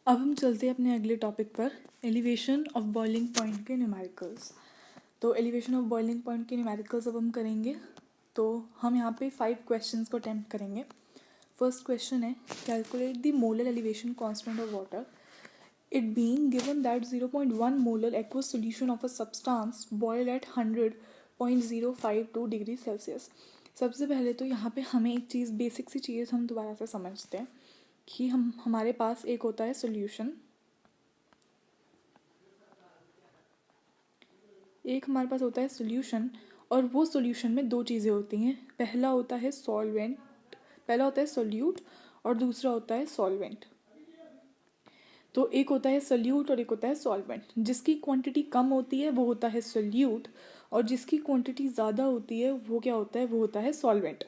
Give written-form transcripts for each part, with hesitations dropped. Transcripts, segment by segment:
अब हम चलते हैं अपने अगले टॉपिक पर, एलिवेशन ऑफ बॉइलिंग पॉइंट के न्यूमेरिकल्स। तो एलिवेशन ऑफ बॉइलिंग पॉइंट के न्यूमेरिकल्स अब हम करेंगे। तो हम यहाँ पे 5 क्वेश्चंस को अटेम्प्ट करेंगे। फर्स्ट क्वेश्चन है, calculate the molal elevation constant of water it being given that 0.1 molal aqueous solution of a substance boiled at 100.052 degree Celsius. सबसे पहले तो यहाँ पे हमें एक चीज़, बेसिक सी चीज़ हम दोबारा से समझते हैं कि हमारे पास एक होता है सॉल्यूशन, एक हमारे पास होता है सॉल्यूशन, और वो सॉल्यूशन में दो चीज़ें होती हैं। पहला होता है सॉल्वेंट, पहला होता है सॉल्यूट और दूसरा होता है सॉल्वेंट। तो एक होता है सॉल्यूट और एक होता है सॉल्वेंट। जिसकी क्वांटिटी कम होती है वो होता है सॉल्यूट, और जिसकी क्वांटिटी ज़्यादा होती है वो क्या होता है, वो होता है सॉल्वेंट।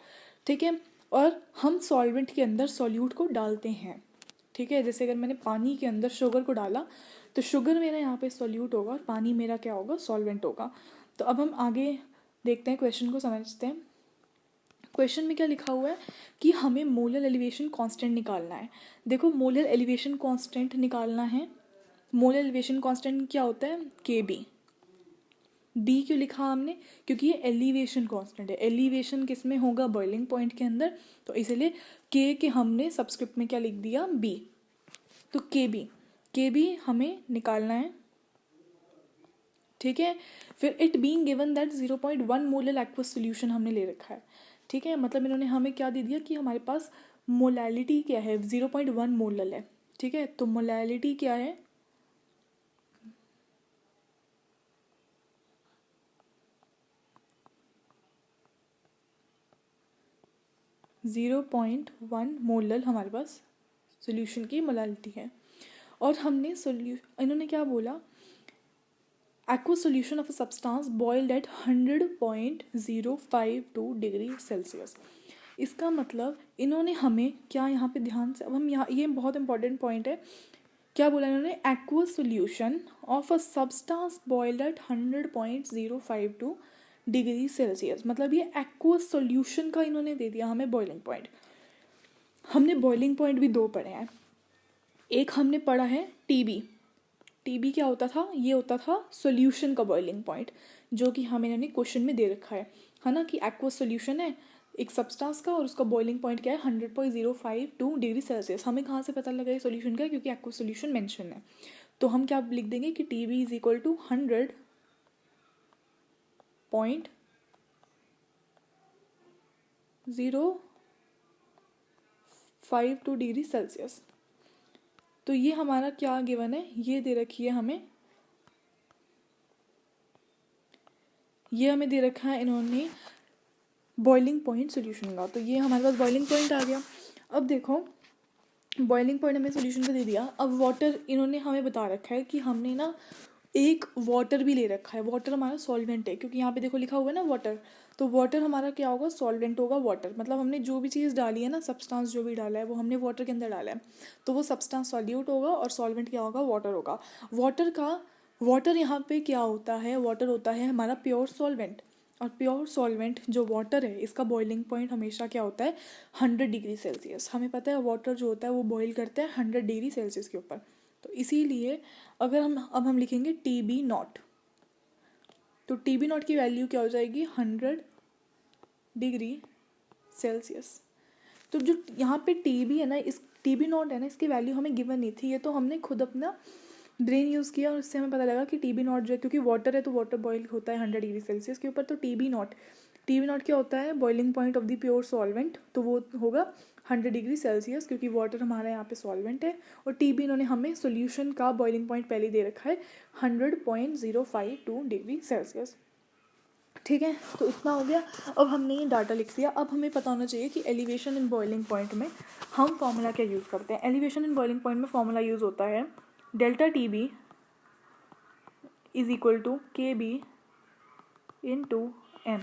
ठीक है, और हम सॉल्वेंट के अंदर सॉल्यूट को डालते हैं। ठीक है, जैसे अगर मैंने पानी के अंदर शुगर को डाला तो शुगर मेरा यहाँ पे सॉल्यूट होगा और पानी मेरा क्या होगा, सॉल्वेंट होगा। तो अब हम आगे देखते हैं, क्वेश्चन को समझते हैं। क्वेश्चन में क्या लिखा हुआ है कि हमें मोलर एलिवेशन कांस्टेंट निकालना है। देखो, मोलर एलिवेशन कांस्टेंट निकालना है। मोलर एलिवेशन कांस्टेंट क्या होता है, के बी क्यों लिखा हमने, क्योंकि ये एलिवेशन कांस्टेंट है। एलिवेशन किस में होगा, बॉइलिंग पॉइंट के अंदर, तो इसलिए के हमने सबस्क्रिप्ट में क्या लिख दिया, बी। तो के बी हमें निकालना है। ठीक है, फिर it being given that 0.1 molal aqueous solution हमने ले रखा है। ठीक है, मतलब इन्होंने हमें क्या दे दिया कि हमारे पास मोलैलिटी क्या है, 0.1 मोलर है। ठीक है, तो मोलैलिटी क्या है, जीरो पॉइंट वन मोलर हमारे पास सॉल्यूशन की मोलैलिटी है। और हमने इन्होंने क्या बोला, aqueous solution of a substance boiled at 100.052 degree Celsius. इसका मतलब इन्होंने हमें क्या, यहाँ पे ध्यान से, अब हम यहाँ, ये बहुत इंपॉर्टेंट पॉइंट है, क्या बोला इन्होंने, aqueous solution of a substance boiled at 100.052 degree Celsius. मतलब ये aqueous solution का इन्होंने दे दिया हमें बॉइलिंग पॉइंट। हमने बॉइलिंग पॉइंट भी दो पढ़े हैं। एक हमने पढ़ा है टीबी क्या होता था, ये होता था सॉल्यूशन का बॉइलिंग पॉइंट, जो कि हमें इन्होंने क्वेश्चन में दे रखा है ना, कि एक्वस सॉल्यूशन है एक सब्सटेंस का और उसका बॉइलिंग पॉइंट क्या है, 100.052 डिग्री सेल्सियस। हमें कहाँ से पता लगा ये सॉल्यूशन का है, क्योंकि एक्वस सॉल्यूशन मेंशन है। तो हम क्या लिख देंगे कि TB is equal to 100.052 degree Celsius. तो ये हमारा क्या गिवन है, ये दे रखी है हमें, ये हमें दे रखा है इन्होंने बॉइलिंग पॉइंट सॉल्यूशन का। तो ये हमारे पास बॉइलिंग पॉइंट आ गया। अब देखो, बॉइलिंग पॉइंट हमें सॉल्यूशन का दे दिया। अब वाटर इन्होंने हमें बता रखा है कि हमने ना एक वाटर भी ले रखा है। वाटर हमारा सॉल्वेंट है, क्योंकि यहाँ पे देखो लिखा हुआ है ना वाटर, तो वाटर हमारा क्या होगा, सॉल्वेंट होगा वाटर। मतलब हमने जो भी चीज़ डाली है ना, सब्सटेंस जो भी डाला है वो हमने वाटर के अंदर डाला है, तो वो सब्सटेंस सॉल्यूट होगा और सॉल्वेंट क्या होगा, वाटर होगा। वाटर यहाँ पे क्या होता है, वाटर होता है हमारा प्योर सॉल्वेंट। और प्योर सॉल्वेंट जो वाटर है, इसका बॉइलिंग पॉइंट हमेशा क्या होता है, 100 डिग्री सेल्सियस। हमें पता है वाटर जो होता है वो बॉईल करते हैं 100 डिग्री सेल्सियस के ऊपर। तो इसीलिए अगर हम लिखेंगे टी बी नॉट, तो टी बी नॉट की वैल्यू क्या हो जाएगी, 100 डिग्री सेल्सियस। तो जो यहाँ पे टी बी है ना, इस टी बी नॉट है ना, इसकी वैल्यू हमें गिवन नहीं थी। ये तो हमने खुद अपना ब्रेन यूज़ किया और उससे हमें पता लगा कि टी बी नॉट जो है, क्योंकि वाटर है तो वाटर बॉईल होता है 100 डिग्री सेल्सियस के ऊपर। तो टी बी नॉट क्या होता है, boiling point of the pure solvent, तो वो होगा 100 डिग्री सेल्सियस, क्योंकि वाटर हमारा यहाँ पे सॉल्वेंट है। और टी बी इन्होंने हमें सोल्यूशन का बॉइलिंग पॉइंट पहले दे रखा है 100.052 डिग्री सेल्सियस। ठीक है, तो इतना हो गया। अब हमने ये डाटा लिख दिया। अब हमें पता होना चाहिए कि एलिवेशन इन बॉइलिंग पॉइंट में हम फॉर्मूला क्या यूज़ करते हैं। एलिवेशन इन बॉइलिंग पॉइंट में फॉर्मूला यूज़ होता है delta T B is equal to K B into M.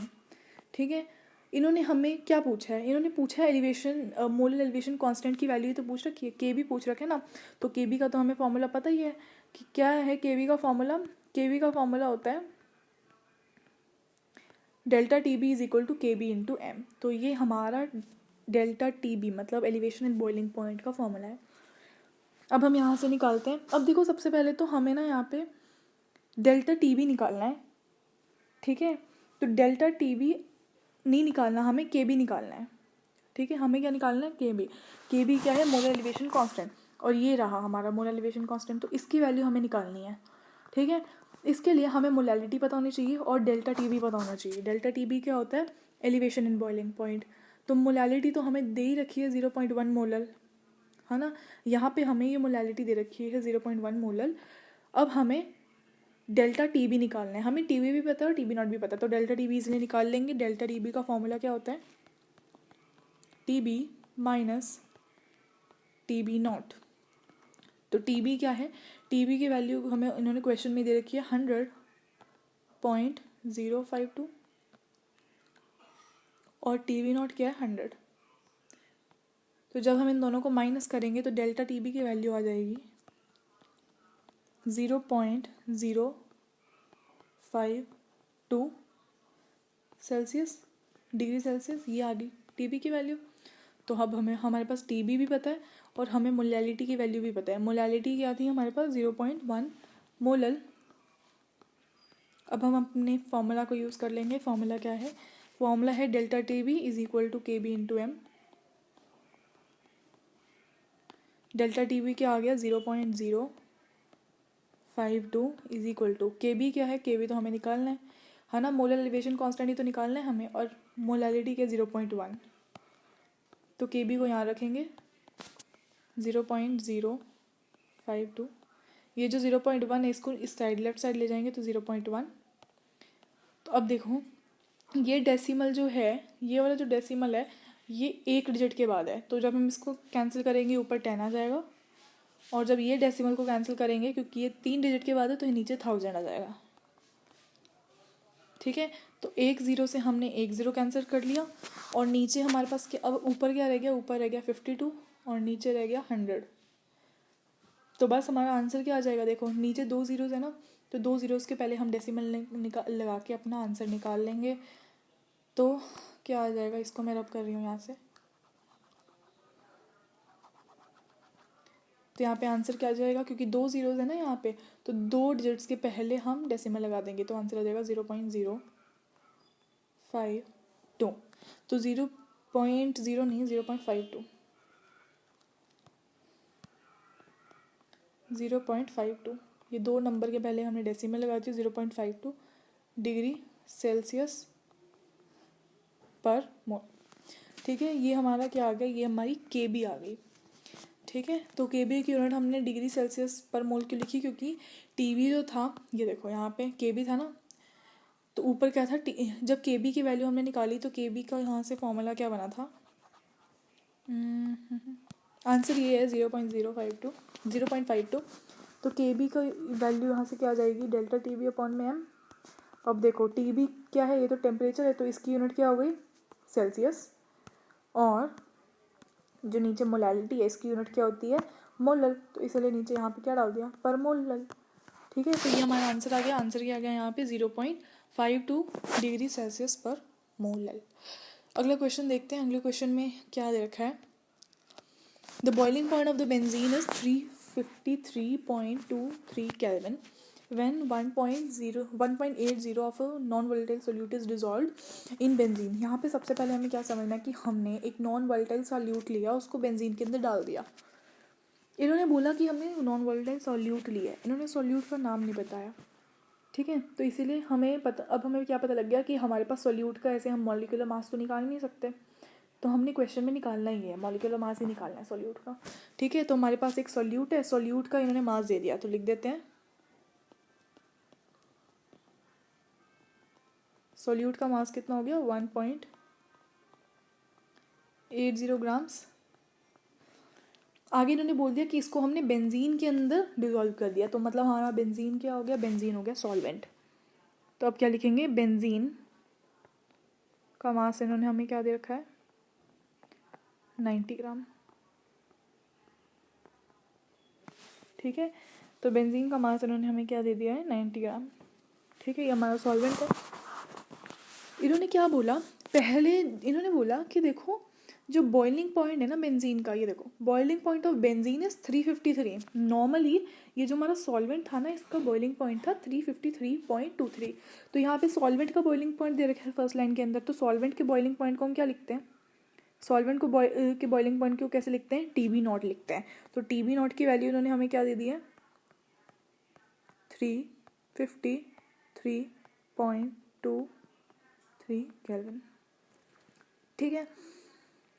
ठीक है, इन्होंने हमें क्या पूछा है, इन्होंने पूछा है एलिवेशन, मोलर एलिवेशन कांस्टेंट की वैल्यू तो पूछ रखी है, के बी पूछ रखे ना। तो के बी का तो हमें फॉर्मूला पता ही है कि क्या है। के बी का फॉर्मूला होता है delta T B is equal to K B into M. तो ये हमारा डेल्टा टी बी मतलब एलिवेशन इन बॉइलिंग पॉइंट का फॉर्मूला है। अब हम यहाँ से निकालते हैं। अब देखो सबसे पहले तो हमें ना यहाँ पे डेल्टा टी बी निकालना है, ठीक है। तो डेल्टा टी बी नहीं निकालना, हमें के बी निकालना है, ठीक है। हमें क्या निकालना है, के बी। के बी क्या है, मोलर एलिवेशन कांस्टेंट, और ये रहा हमारा मोलर एलिवेशन कांस्टेंट। तो इसकी वैल्यू हमें निकालनी है, ठीक है। इसके लिए हमें मोलैलिटी पता होनी चाहिए और डेल्टा टी बी पता होना चाहिए। डेल्टा टी बी क्या होता है, एलिवेशन इन बॉइलिंग पॉइंट। तो मोलैलिटी तो हमें दे ही रखी है 0.1 मोलर, है ना। यहाँ पे हमें ये मोलैलिटी दे रखी है 0.1 मोलर। अब हमें डेल्टा टी बी निकालना है। हमें टी बी भी पता है और टी बी नॉट भी पता है, तो डेल्टा टी बी इसलिए निकाल लेंगे। डेल्टा टी बी का फॉर्मूला क्या होता है, T B minus T B naught. तो टी बी क्या है, टी बी की वैल्यू हमें इन्होंने क्वेश्चन में दे रखी है 100.052 और टी बी नॉट क्या है 100। तो जब हम इन दोनों को माइनस करेंगे तो डेल्टा टी बी की वैल्यू आ जाएगी 0.052 सेल्सियस, डिग्री सेल्सियस। ये आ गई टी बी की वैल्यू। तो अब हमें हमारे पास टी बी भी पता है और हमें मोलैलिटी की वैल्यू भी पता है। मोलैलिटी क्या थी हमारे पास 0.1 मोलल। अब हम अपने फॉर्मूला को यूज़ कर लेंगे। फॉर्मूला क्या है, फॉर्मूला है delta T B is equal to K B into M. Delta T B क्या आ गया 0.052 is equal to K B क्या है, के बी तो हमें निकालना है ना। मोलर एलिवेशन कांस्टेंट ही तो निकालना है हमें, और मोलैलिटी के 0.1। तो के बी को यहाँ रखेंगे 0.052। ये जो 0.1 है इसको इस साइड लेफ्ट साइड ले जाएंगे तो 0.1। तो अब देखो ये डेसिमल जो है, ये वाला जो डेसिमल है ये एक डिजिट के बाद है, तो जब हम इसको कैंसिल करेंगे ऊपर 10 आ जाएगा। और जब ये डेसिमल को कैंसिल करेंगे, क्योंकि ये 3 डिजिट के बाद है, तो ये नीचे 1000 आ जाएगा, ठीक है। तो एक ज़ीरो से हमने एक ज़ीरो कैंसिल कर लिया और नीचे हमारे पास क्या, अब ऊपर क्या रह गया, ऊपर रह गया 52 और नीचे रह गया 100। तो बस हमारा आंसर क्या आ जाएगा, देखो नीचे 2 ज़ीरोज़ है ना, तो 2 ज़ीरोज़ के पहले हम डेसिमल लगा के अपना आंसर निकाल लेंगे। तो क्या आ जाएगा, इसको मैं रब कर रही हूँ यहाँ से। तो यहाँ पे आंसर क्या आ जाएगा, क्योंकि 2 ज़ीरोज़ है ना यहाँ पे, तो 2 डिजिट्स के पहले हम डेसिमल लगा देंगे, तो आंसर आ जाएगा 0.052। तो 0.0 नहीं 0.52, 0.52। ये 2 नंबर के पहले हमने डेसिमल लगा दी 0.52 डिग्री सेल्सियस पर मोल, ठीक है। ये हमारा क्या आ गया, ये हमारी के बी आ गई, ठीक है। तो के बी की यूनिट हमने डिग्री सेल्सियस पर मोल क्यों लिखी, क्योंकि टी बी जो था, ये देखो यहाँ पे के बी था ना, तो ऊपर क्या था, जब के बी की वैल्यू हमने निकाली तो के बी का यहाँ से फॉर्मूला क्या बना था, आंसर ये है 0.052। तो के बी का वैल्यू यहाँ से क्या आ जाएगी, डेल्टा टी बी अपॉन में एम। अब देखो टी बी क्या है, ये तो टेम्परेचर है, तो इसकी यूनिट क्या हो गई, सेल्सियस। और जो नीचे मोलैलिटी है इसकी यूनिट क्या होती है, मोलल। तो इसलिए नीचे यहाँ पे क्या डाल दिया, पर मोलल, ठीक है। तो ये हमारा आंसर आ गया। आंसर क्या आ गया यहाँ पे 0.52 डिग्री सेल्सियस पर मोलल। अगला क्वेश्चन देखते हैं। अगले क्वेश्चन में क्या दे रखा है, the boiling point of the benzene is 353.23 Kelvin when 1.80 of a non-volatile solute is dissolved in benzene। यहाँ पे सबसे पहले हमें क्या समझना है कि हमने एक नॉन वोलेटाइल सॉल्यूट लिया, उसको बेंजीन के अंदर डाल दिया। इन्होंने बोला कि हमने नॉन वोलेटाइल सॉल्यूट लिया है, इन्होंने सॉल्यूट का नाम नहीं बताया, ठीक है। तो इसीलिए हमें पता, अब हमें क्या पता लग गया कि हमारे पास सॉल्यूट का ऐसे हम मॉलिक्यूलर मास तो निकाल नहीं सकते, तो हमने क्वेश्चन में निकालना ही है, मॉलिक्यूलर मास ही निकालना है सॉल्यूट का, ठीक है। तो हमारे पास एक सॉल्यूट है, सॉल्यूट का इन्होंने मास दे दिया, तो लिख देते हैं सॉल्यूट का मास कितना हो गया 1.80 ग्राम्स। आगे इन्होंने बोल दिया कि इसको हमने बेंजीन के अंदर डिजोल्व कर दिया, तो मतलब हमारा बेंजीन क्या हो गया, बेंजीन हो गया सॉल्वेंट। तो अब क्या लिखेंगे, बेंजीन का मास इन्होंने हमें क्या दे रखा है 90 ग्राम, ठीक है। तो बेंजीन का मास इन्होंने हमें क्या दे दिया है 90 ग्राम, ठीक है। ये हमारा सॉल्वेंट है। इन्होंने क्या बोला, पहले इन्होंने बोला कि देखो जो बॉइलिंग पॉइंट है ना बेंजीन का, ये देखो boiling point of benzene is 353। Normally ये जो हमारा सॉल्वेंट था ना, इसका बॉइलिंग पॉइंट था 353.23। तो यहाँ पे सॉल्वेंट का बॉइलिंग पॉइंट दे रखा है फर्स्ट लाइन के अंदर। तो सॉल्वेंट के बॉइलिंग पॉइंट को हम क्या लिखते हैं, सॉल्वेंट को के बॉइलिंग पॉइंट को कैसे लिखते हैं, टी बी नॉट लिखते हैं। तो टी बी नॉट की वैल्यू उन्होंने हमें क्या दे दी है, 353.23 केल्विन। ठीक है,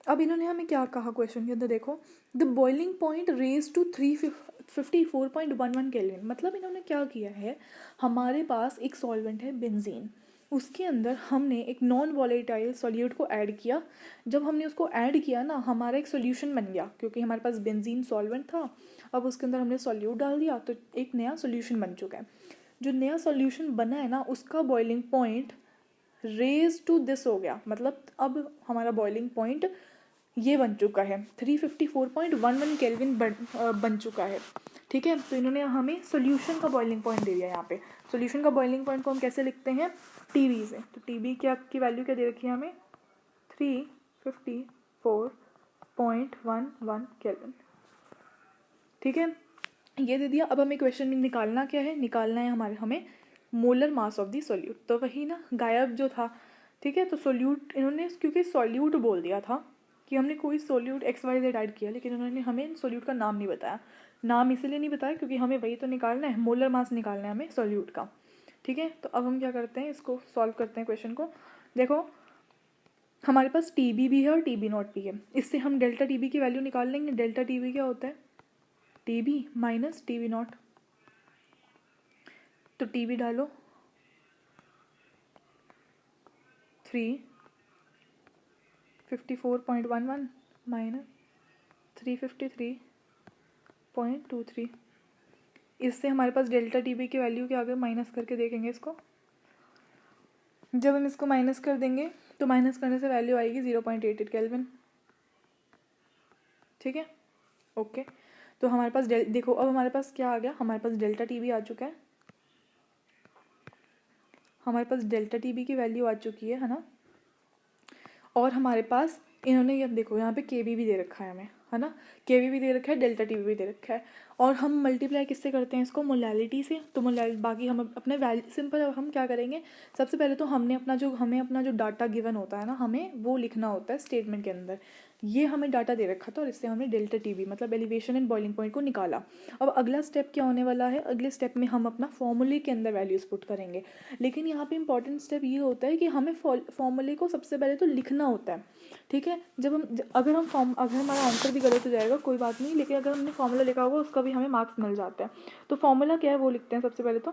अब इन्होंने हमें क्या कहा क्वेश्चन के अंदर, देखो the boiling point raise to 354.11 kelvin. मतलब इन्होंने क्या किया है, हमारे पास एक सॉल्वेंट है बेंजीन, उसके अंदर हमने एक नॉन वॉलेटाइल सॉल्यूट को ऐड किया। जब हमने उसको ऐड किया ना, हमारा एक सॉल्यूशन बन गया, क्योंकि हमारे पास बेंजीन सॉल्वेंट था। अब उसके अंदर हमने सॉल्यूट डाल दिया तो एक नया सॉल्यूशन बन चुका है। जो नया सॉल्यूशन बना है ना, उसका boiling point raise to this हो गया। मतलब अब हमारा बॉइलिंग पॉइंट ये बन चुका है, 354.11 केल्विन बन चुका है। ठीक है, तो इन्होंने हमें सॉल्यूशन का बॉइलिंग पॉइंट दे दिया। यहाँ पे सॉल्यूशन का बॉइलिंग पॉइंट को हम कैसे लिखते हैं, टीबी से। तो टीबी क्या की वैल्यू क्या दे रखी है हमें, 354.11 केल्विन। ठीक है, ये दे दिया। अब हमें क्वेश्चन में निकालना क्या है, निकालना है हमें molar mass of the solute. तो वही ना गायब जो था। ठीक है, तो सॉल्यूट इन्होंने क्योंकि सॉल्यूट बोल दिया था कि हमने कोई सॉल्यूट XYZ ऐड किया, लेकिन उन्होंने हमें सॉल्यूट का नाम नहीं बताया। नाम इसलिए नहीं बताया क्योंकि हमें वही तो निकालना है, मोलर मास निकालना है हमें सॉल्यूट का। ठीक है, तो अब हम क्या करते हैं, इसको सॉल्व करते हैं क्वेश्चन को। देखो हमारे पास टीबी भी है और टीबी नॉट भी है। इससे हम डेल्टा टीबी की वैल्यू निकाल लेंगे। डेल्टा टीबी क्या होता है, टीबी माइनस टीबी नॉट। तो टीबी डालो 354.11 माइनस 353.23। इससे हमारे पास डेल्टा टीबी की वैल्यू क्या आ गई, माइनस करके देखेंगे इसको। जब हम इसको माइनस कर देंगे तो माइनस करने से वैल्यू आएगी 0.88 केल्विन। ठीक है, ओके। तो हमारे पास देखो अब हमारे पास क्या आ गया, हमारे पास डेल्टा टीबी आ चुका है। हमारे पास डेल्टा टीबी की वैल्यू आ चुकी है ना। और हमारे पास इन्होंने ये देखो यहाँ पे केबी भी दे रखा है हमें, है ना। केबी भी दे रखा है, डेल्टा टीबी भी दे रखा है। और हम मल्टीप्लाई किससे करते हैं इसको, मोलैलिटी से। तो बाकी हम अपने वैल्यू सिंपल हम क्या करेंगे, सबसे पहले तो हमें अपना जो डाटा गिवन होता है ना, हमें वो लिखना होता है स्टेटमेंट के अंदर। ये हमें डाटा दे रखा था और इससे हमने डेल्टा टीबी मतलब एलिवेशन एंड बॉइलिंग पॉइंट को निकाला। अब अगला स्टेप क्या होने वाला है, अगले स्टेप में हम अपना फॉर्मूले के अंदर वैल्यूज पुट करेंगे। लेकिन यहाँ पे इंपॉर्टेंट स्टेप ये होता है कि हमें फॉर्मूले को सबसे पहले तो लिखना होता है। ठीक है, अगर हमारा आंसर भी गलत हो जाएगा कोई बात नहीं, लेकिन अगर हमने फॉर्मूला लिखा होगा उसका भी हमें मार्क्स मिल जाता है। तो फॉर्मूला क्या है वो लिखते हैं सबसे पहले। तो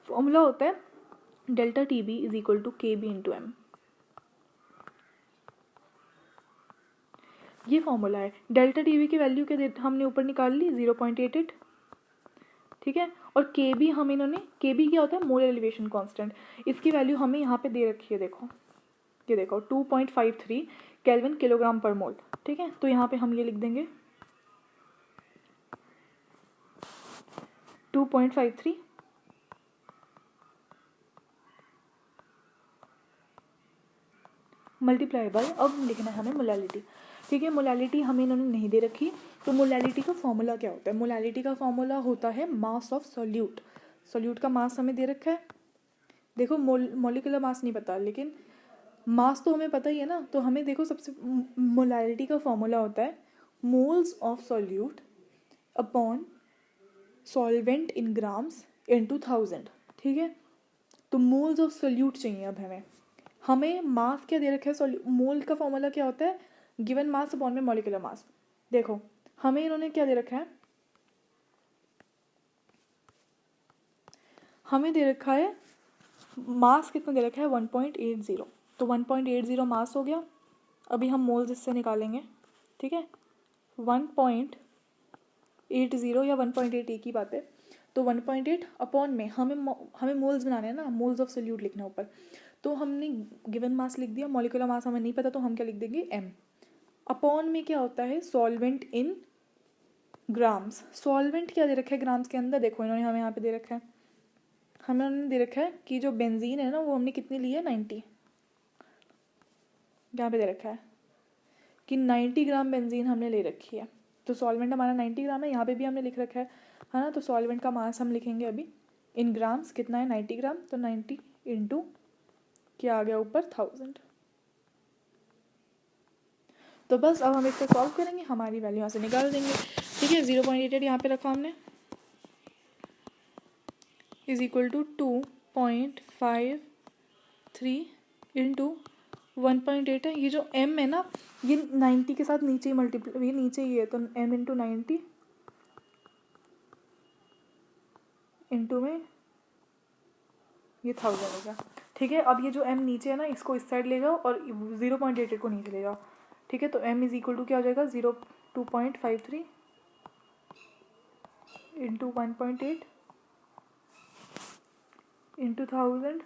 फॉर्मूला होता है delta T B is equal to K B into M. ये फॉर्मूला है। डेल्टा टी बी की वैल्यू क्या हमने ऊपर निकाल ली 0.88। ठीक है, और के बी हम इन्होंने, के बी क्या होता है, मोल एलिवेशन कांस्टेंट। इसकी वैल्यू हमें यहाँ पे दे रखी है, देखो ये देखो 2.53 केल्विन किलोग्राम पर मोल। ठीक है, तो यहाँ पे हम ये लिख देंगे 2.53 मल्टीप्लाई बाय, अब लिखना है हमें मोलैलिटी। ठीक है, मोलैलिटी हमें इन्होंने नहीं दे रखी। तो मोलैलिटी का फॉर्मूला क्या होता है, मोलैलिटी का फॉर्मूला होता है मास ऑफ सॉल्यूट। सॉल्यूट का मास हमें दे रखा है। देखो मोलिकुलर मास नहीं पता, लेकिन मास तो हमें पता ही है ना। तो हमें देखो सबसे मोलैलिटी का फॉर्मूला होता है moles of solute upon solvent in grams into 1000। ठीक है, तो मोल्स ऑफ सॉल्यूट चाहिए। अब हमें मास क्या दे रखा है, मोल का फॉर्मूला क्या होता है, गिवन मास अपॉन में मॉलिक्यूलर मास। देखो हमें इन्होंने क्या दे रखा है, हमें दे रखा है मास कितना दे रखा है 1.80। तो 1.80 मास हो गया। अभी हम मोल्स इससे निकालेंगे। ठीक है, 1.80 या 1.8 एक ही बात है। तो 1.8 अपॉन में हमें मोल्स बनाने हैं ना, मोल्स ऑफ सोल्यूट लिखना ऊपर। तो हमने गिवन मास लिख दिया, मॉलिक्यूलर मास हमें नहीं पता तो हम क्या लिख देंगे m। अपॉन में क्या होता है सॉल्वेंट इन ग्राम्स। सॉल्वेंट क्या दे रखा है ग्राम्स के अंदर, देखो इन्होंने हमें यहाँ पे दे रखा है, हमें उन्होंने दे रखा है कि जो बेंजीन है ना वो हमने कितनी ली है 90। यहाँ पे दे रखा है कि 90 ग्राम बेंजीन हमने ले रखी है, तो सॉल्वेंट हमारा 90 ग्राम है, यहाँ पे भी हमने लिख रखा है ना। तो सॉल्वेंट का मास हम लिखेंगे अभी इन ग्राम्स, कितना है 90 ग्राम, तो 90 इंटू क्या आ गया ऊपर 1000। तो बस अब हम इसको सॉल्व करेंगे, हमारी वैल्यू यहाँ से निकाल देंगे। ठीक है, 0.88 यहाँ पे रखा हमने, इज इक्वल टू 2.53 इंटू 1.8 है। ये जो m है ना, ये 90 के साथ नीचे ही मल्टीप्लाई, ये नीचे ही है, तो m इंटू 90 इंटू में ये 1000 हो गया। ठीक है, अब ये जो m नीचे है ना, इसको इस साइड ले जाओ और 0.88 को नीचे ले जाओ। ठीक है, तो m इज इक्वल टू क्या हो जाएगा 2.53 इंटू 1.8 इंटू 1000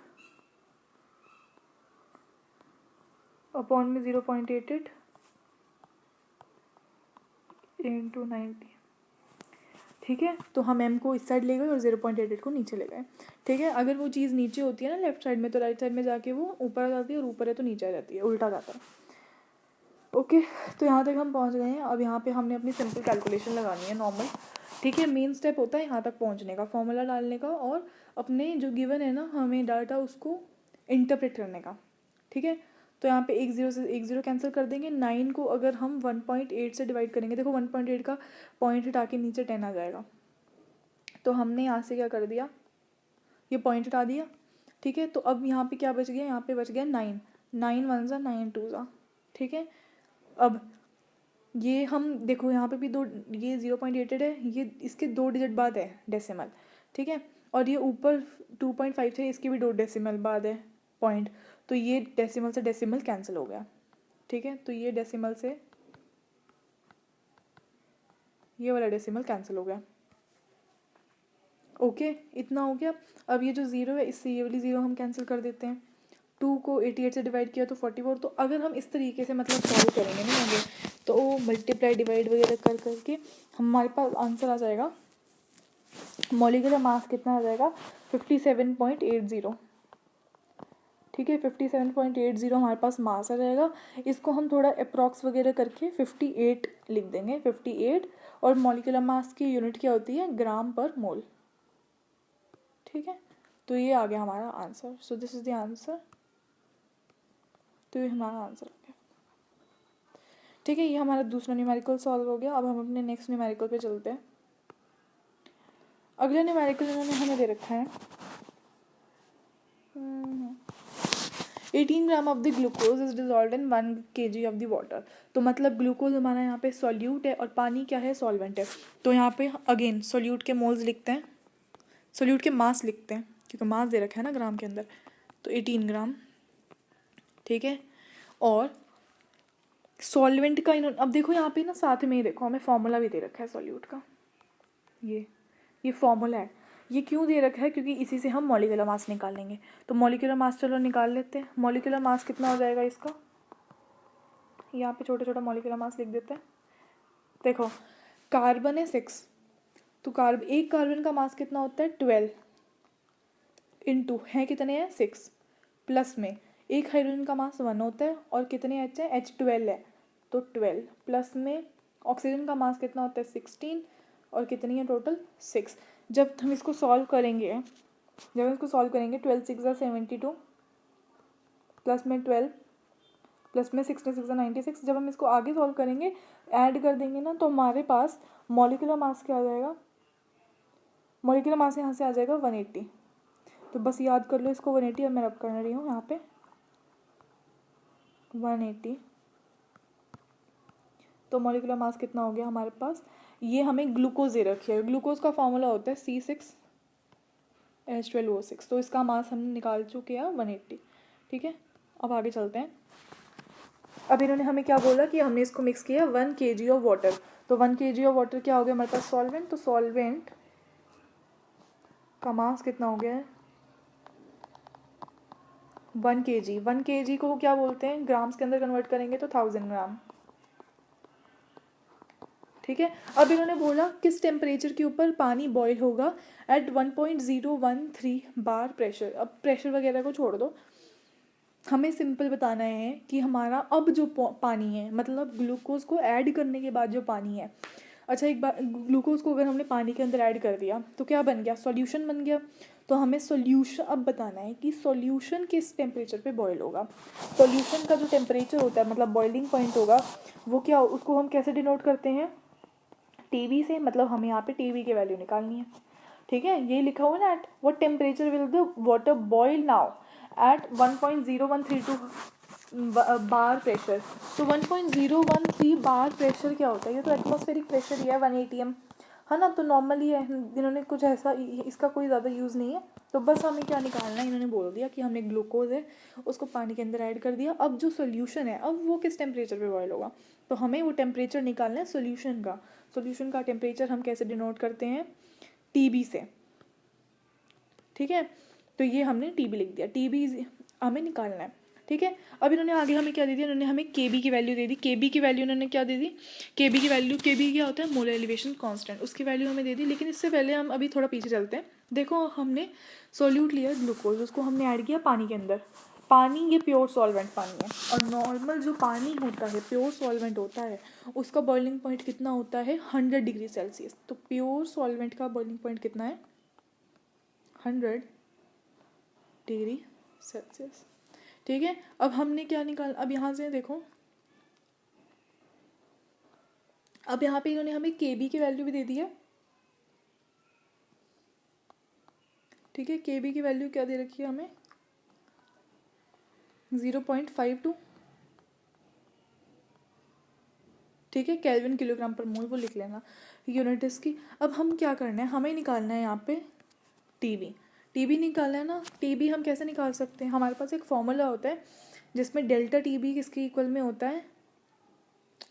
अपॉन में 0.88 इंटू 90। ठीक है, तो हम m को इस साइड ले गए और 0.88 को नीचे ले गए। ठीक है, अगर वो चीज़ नीचे होती है ना लेफ्ट साइड में, तो राइट साइड में जाके वो ऊपर आ जाती है, और ऊपर है तो नीचे आ जाती है, उल्टा जाता है। ओके, तो यहाँ तक हम पहुँच गए हैं। अब यहाँ पे हमने अपनी सिंपल कैलकुलेशन लगानी है, नॉर्मल। ठीक है, मेन स्टेप होता है यहाँ तक पहुँचने का, फॉर्मूला डालने का और अपने जो गिवन है ना हमें डाटा, उसको इंटरप्रेट करने का। ठीक है, तो यहाँ पे 1 0 से 1 0 कैंसिल कर देंगे। 9 को अगर हम 1.8 से डिवाइड करेंगे, देखो 1.8 का पॉइंट हटा के नीचे 10 आ जाएगा, तो हमने यहाँ से क्या कर दिया, ये पॉइंट हटा दिया। ठीक है, तो अब यहाँ पे क्या बच गया, यहाँ पे बच गया 9, 9 1 ज़ा 9 2 ज़ा। ठीक है, अब ये हम देखो यहाँ पे भी दो, ये 0.88 है, ये इसके 2 डिजिट बाद है डेसिमल। ठीक है, और ये ऊपर 2.5 थे, इसके भी 2 डेसिमल बाद है पॉइंट, तो ये डेसिमल से डेसिमल कैंसिल हो गया। ठीक है, तो ये डेसिमल से ये वाला डेसिमल कैंसिल हो गया। ओके, इतना हो गया। अब ये जो 0 है, इससे ये वाली 0 हम कैंसिल कर देते हैं। 2 को 88 से डिवाइड किया तो 44। तो अगर हम इस तरीके से मतलब सॉल्व करेंगे ना आगे, तो मल्टीप्लाई डिवाइड वगैरह कर करके हमारे पास आंसर आ जाएगा। मॉलिक्यूलर मास कितना आ जाएगा 57.80। ठीक है, 57.80 हमारे पास मास आ जाएगा। इसको हम थोड़ा अप्रॉक्स वगैरह करके 58 लिख देंगे, 58। और मॉलिक्यूलर मास की यूनिट क्या होती है, ग्राम पर मोल। ठीक है, तो ये आ गया हमारा answer. So this is the answer, तो ये हमारा आंसर हो गया। ठीक है, ये हमारा दूसरा न्यूमेरिकल सॉल्व हो गया। अब हम अपने नेक्स्ट न्यूमेरिकल पे चलते हैं। अगला न्यूमेरिकल इन्होंने हमें दे रखा है 18 gram of the glucose is dissolve in 1 kg of the water. तो मतलब ग्लूकोज हमारा यहाँ पे सॉल्यूट है और पानी क्या है, सॉल्वेंट है। तो यहाँ पे अगेन सॉल्यूट के मोल्स लिखते हैं, सॉल्यूट के मास लिखते हैं, क्योंकि मास दे रखा है ना ग्राम के अंदर, तो 18 ग्राम। ठीक है, और सॉल्वेंट का अब देखो यहाँ पे ना साथ में ही देखो हमें फॉर्मूला भी दे रखा है सॉल्यूट का, ये फॉर्मूला है। ये क्यों दे रखा है, क्योंकि इसी से हम मॉलिक्यूलर मास निकालेंगे। तो मॉलिक्यूलर मास चलो निकाल लेते हैं। मॉलिक्यूलर मास कितना हो जाएगा इसका, यहाँ पे छोटा छोटा मॉलिक्यूलर मास लिख देते हैं। देखो कार्बन है 6, तो एक कार्बन का मास कितना होता है 12 इंटू है कितने हैं 6, प्लस में एक हाइड्रोजन का मास 1 होता है और कितने एच है, H12 है, तो 12 प्लस में ऑक्सीजन का मास कितना होता है 16 और कितनी है टोटल 6। जब हम इसको सॉल्व करेंगे, 12 6 72 प्लस में 12 प्लस में 66 96। जब हम इसको आगे सॉल्व करेंगे, ऐड कर देंगे ना, तो हमारे पास मॉलिक्यूलर मास क्या आ जाएगा, मॉलिक्यूलर मास यहाँ से आ जाएगा 180। तो बस याद कर लो इसको 180, और मैं रब कर रही हूँ यहाँ पे 180। तो मॉलिक्यूलर मास कितना हो गया हमारे पास, ये हमें ग्लूकोज दे रखी है। ग्लूकोज का फॉर्मूला होता है C6H12O6। तो इसका मास हमने निकाल चुके हैं 180। ठीक है, अब आगे चलते हैं। अब इन्होंने हमें क्या बोला कि हमने इसको मिक्स किया 1 kg ऑफ वाटर। तो 1 kg ऑफ वाटर क्या हो गया हमारे पास, सॉल्वेंट। तो सॉल्वेंट का मास कितना हो गया है 1 kg। 1 kg को क्या बोलते हैं, ग्राम्स के अंदर कन्वर्ट करेंगे तो 1000 ग्राम। ठीक है, अब इन्होंने बोला किस टेम्परेचर के ऊपर पानी बॉईल होगा एट 1.013 बार प्रेशर। अब प्रेशर वगैरह को छोड़ दो, हमें सिंपल बताना है कि हमारा अब जो पानी है, मतलब ग्लूकोज को ऐड करने के बाद जो पानी है, अच्छा एक बार ग्लूकोज को अगर हमने पानी के अंदर ऐड कर दिया तो क्या बन गया, सॉल्यूशन बन गया। तो हमें सॉल्यूशन अब बताना है कि सॉल्यूशन किस टेम्परेचर पे बॉयल होगा। सॉल्यूशन का जो टेम्परेचर होता है, मतलब बॉइलिंग पॉइंट होगा, वो क्या, उसको हम कैसे डिनोट करते हैं, टीवी से। मतलब हमें यहाँ पे टीवी की वैल्यू निकालनी है, ठीक है। ये लिखा हुआ ना, at what temperature will the water boil now at 1.0132 bar pressure. तो 1.013 बार प्रेशर क्या होता है, ये तो एटमॉस्फेरिक प्रेशर ही है, 1 atm है ना। तो नॉर्मली है, इन्होंने कुछ ऐसा, इसका कोई ज़्यादा यूज़ नहीं है। तो बस हमें क्या निकालना है, इन्होंने बोल दिया कि हमने ग्लूकोज है उसको पानी के अंदर ऐड कर दिया, अब जो सोल्यूशन है अब वो किस टेम्परेचर पे बॉयल होगा। तो हमें वो टेम्परेचर निकालना है सोल्यूशन का। सोल्यूशन का टेम्परेचर हम कैसे डिनोट करते हैं, टीबी से, ठीक है। तो ये हमने टीबी लिख दिया, टीबी हमें निकालना है, ठीक है। अब इन्होंने आगे हमें क्या दे दिया, इन्होंने हमें केबी की वैल्यू दे दी। केबी की वैल्यू इन्होंने क्या दे दी, केबी की वैल्यू, केबी क्या होता है, मोलर एलिवेशन कांस्टेंट, उसकी वैल्यू हमें दे दी। लेकिन इससे पहले हम अभी थोड़ा पीछे चलते हैं। देखो हमने सोल्यूट लिया ग्लूकोज, उसको हमने ऐड किया पानी के अंदर। पानी ये प्योर सॉल्वेंट पानी है, और नॉर्मल जो पानी होता है प्योर सॉल्वेंट होता है उसका बॉइलिंग पॉइंट कितना होता है, 100 डिग्री सेल्सियस। तो प्योर सॉल्वेंट का बॉइलिंग पॉइंट कितना है, 100 डिग्री सेल्सियस, ठीक है। अब हमने क्या निकाल, अब यहाँ से देखो, अब यहाँ पे इन्होंने हमें केबी की वैल्यू भी दे दी है, ठीक है। केबी की वैल्यू क्या दे रखी है हमें, 0.52, ठीक है। केल्विन किलोग्राम पर मोल, वो लिख लेना यूनिट इसकी। अब हम क्या करना है, हमें निकालना है यहाँ पे टीबी। टीबी निकालना है ना, टीबी हम कैसे निकाल सकते हैं, हमारे पास एक फॉर्मूला होता है जिसमें डेल्टा टीबी किसके इक्वल में होता है,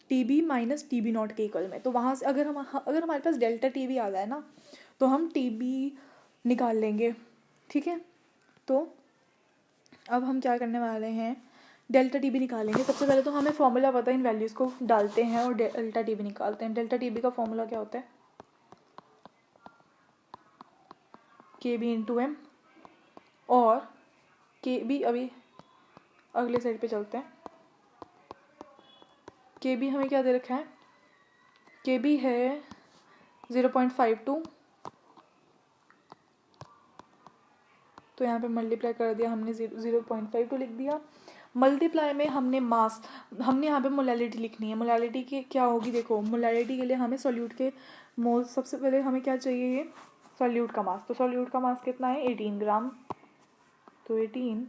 टीबी माइनस टीबी नॉट के इक्वल में। तो वहाँ से अगर हमारे पास डेल्टा टीबी आ जाए ना, तो हम टीबी निकाल लेंगे, ठीक है। तो अब हम क्या करने वाले हैं, डेल्टा टीबी निकालेंगे। सबसे पहले तो हमें फॉर्मूला पता है, इन वैल्यूज़ को डालते हैं और डेल्टा टीबी निकालते हैं। डेल्टा टीबी का फॉर्मूला क्या होता है, के बी इंटू एम, और के बी, अभी अगले साइड पे चलते हैं। के बी हमें क्या दे रखा है, के बी है 0.52, तो यहाँ पे मल्टीप्लाई कर दिया हमने, 0.52 लिख दिया। मल्टीप्लाई में हमने मास, हमने यहाँ पे मोलैलिटी लिखनी है। मोलैलिटी की क्या होगी, देखो मोलैलिटी के लिए हमें सॉल्यूट के मोल, सबसे पहले हमें क्या चाहिए, ये सॉल्यूट का मास। तो सॉल्यूट का मास कितना है, 18 ग्राम। तो 18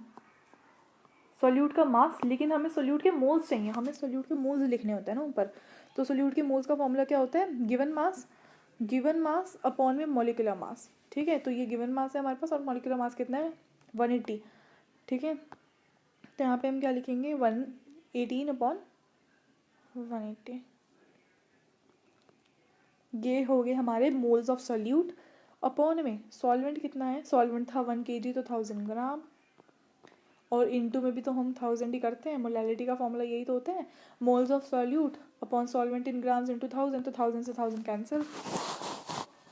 सॉल्यूट का मास, लेकिन हमें सॉल्यूट के मोल्स चाहिए, हमें सॉल्यूट के मोल्स लिखने होते हैं ना ऊपर। तो सॉल्यूट के मोल्स का फॉर्मूला क्या होता है, गिवन मास अपॉन में मॉलिक्यूलर मास, ठीक है। तो ये गिवन मास है हमारे पास, और मॉलिक्यूलर मास कितना है, 180, ठीक है। तो यहाँ पे हम क्या लिखेंगे, 118 अपॉन 180। ये हो गए हमारे मोल्स ऑफ सॉल्यूट। अपॉन में सॉल्वेंट कितना है, सॉल्वेंट था 1 kg, तो 1000 ग्राम, और इनटू में भी तो हम 1000 ही करते हैं। मोलैलिटी का फॉर्मूला यही तो होता है, moles of solute upon solvent in grams into 1000। तो 1000 से 1000 कैंसिल।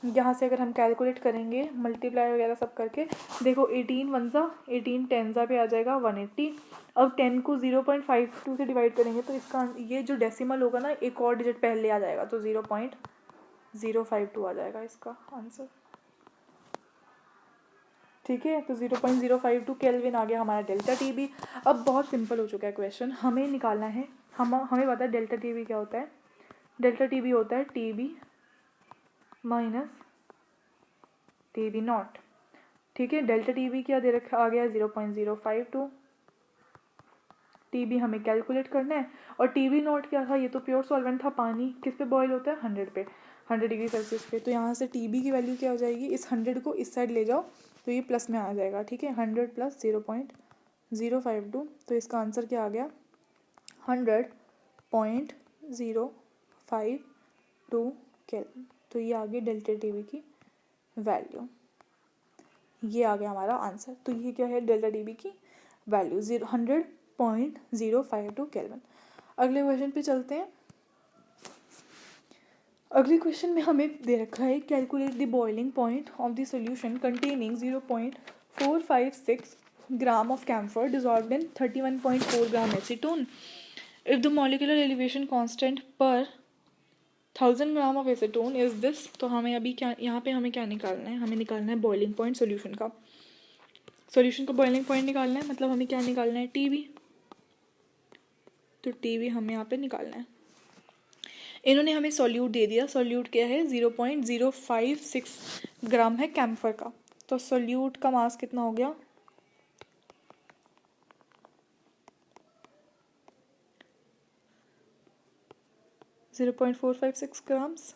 यहाँ से अगर हम कैलकुलेट करेंगे मल्टीप्लाई वगैरह सब करके, देखो 18 1 18 10 पे आ जाएगा 180। अब 10 को 0.52 से डिवाइड करेंगे तो इसका ये जो डेसिमल होगा ना, एक और डिजिट पहले आ जाएगा, तो 0.052 आ जाएगा इसका आंसर, ठीक है। तो 0.052 केल्विन आ गया हमारा डेल्टा टीबी। अब बहुत सिंपल हो चुका है क्वेश्चन, हमें निकालना है, हमें पता है डेल्टा टीबी क्या होता है। डेल्टा टीबी होता है टीबी माइनस टीबी नॉट, ठीक है। डेल्टा टीबी क्या दे रखा आ गया, 0.052। टीबी हमें कैलकुलेट करना है, और टीबी नॉट क्या था, ये तो प्योर सॉल्वेंट था, पानी किस पे बॉयल होता है, 100 पे, 100 डिग्री सेल्सियस पे। तो यहाँ से टीबी की वैल्यू क्या हो जाएगी, इस 100 को इस साइड ले जाओ तो ये प्लस में आ जाएगा, ठीक है। 100 प्लस 0.052, तो इसका आंसर क्या आ गया, 100.052 केल्विन। तो ये आ गई डेल्टा टीबी की वैल्यू, ये आ गया हमारा आंसर। तो ये क्या है, डेल्टा टीबी की वैल्यू 100.052 केल्विन। अगले क्वेश्चन पे चलते हैं। अगले क्वेश्चन में हमें दे रखा है calculate the boiling point of the solution containing 0.456 gram of camphor dissolved in 31.4 gram acetone. If the molecular elevation constant per 1000 gram of acetone is this, तो हमें अभी क्या यहाँ पे हमें क्या निकालना है, हमें निकालना है बॉइलिंग पॉइंट सॉल्यूशन का। सॉल्यूशन का बॉइलिंग पॉइंट निकालना है, मतलब हमें क्या निकालना है, टीबी। तो टीबी हमें यहाँ पे निकालना है। इन्होंने हमें सॉल्यूट दे दिया, सॉल्यूट क्या है 0.056 ग्राम है कैम्फर का। तो सॉल्यूट का मास कितना हो गया, 0.456 ग्राम्स।